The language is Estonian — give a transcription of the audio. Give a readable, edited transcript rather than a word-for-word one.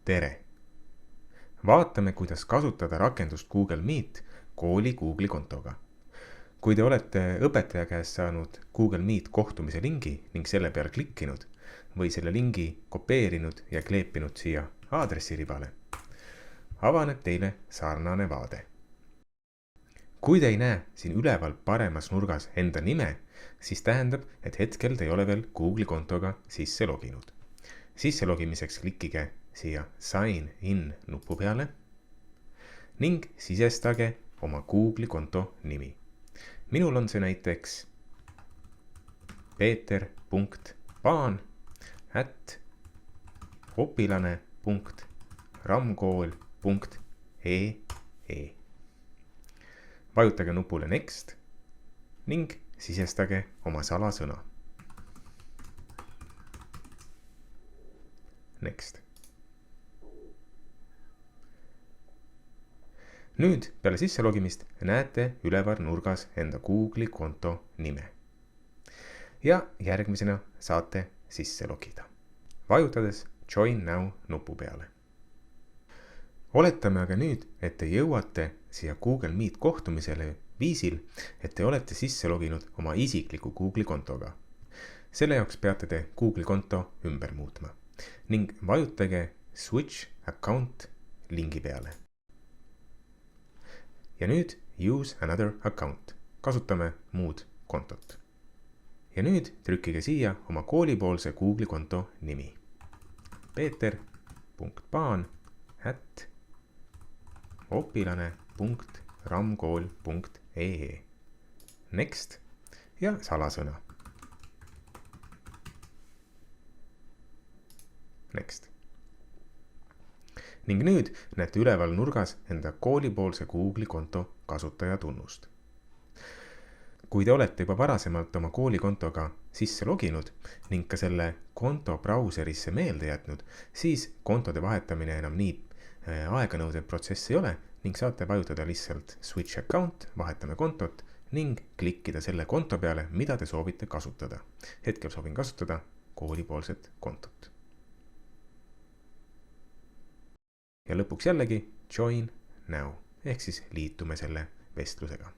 Tere! Vaatame, kuidas kasutada rakendust Google Meet kooli Google'i kontoga. Kui te olete õpetaja käest saanud Google Meet kohtumise lingi ning selle peal klikkinud või selle lingi kopeerinud ja kleepinud siia aadressiribale, avaneb teile sarnane vaade. Kui te ei näe siin üleval paremas nurgas enda nime, siis tähendab, et hetkel te ei ole veel Google'i kontoga sisse loginud. Sisse logimiseks klikkige siia Sign in nupu peale ning sisestage oma Google'i konto nimi. Minul on see näiteks peeter.paan@opilane.ramkool.ee. Vajutage nupule Next ning sisestage oma salasõna. Next. Nüüd peale sisse logimist näete üleval nurgas enda Google'i konto nime. Ja järgmisena saate sisse logida, vajutades Join Now nupu peale. Oletame aga nüüd, et te jõuate siia Google Meet kohtumisele viisil, et te olete sisse loginud oma isikliku Google'i kontoga. Selle jaoks peate te Google'i konto ümber muutma ning vajutage Switch Account lingi peale. Ja nüüd Use Another Account. Kasutame muud kontot. Ja nüüd trükkige siia oma koolipoolse Google'i konto nimi. peeter.paan@opilane.ramkool.ee. Next ja salasõna. Next. Ning nüüd näete üleval nurgas enda koolipoolse Google'i konto kasutaja tunnust. Kui te olete juba varasemalt oma koolikontoga sisse loginud ning ka selle konto brauserisse meelde jätnud, siis kontode vahetamine enam nii aeganõudev protsess ei ole ning saate vajutada lihtsalt Switch Account, vahetame kontot ning klikkida selle konto peale, mida te soovite kasutada. Hetkel soovin kasutada koolipoolset kontot. Ja lõpuks jällegi Join Now ehk siis liitume selle vestlusega.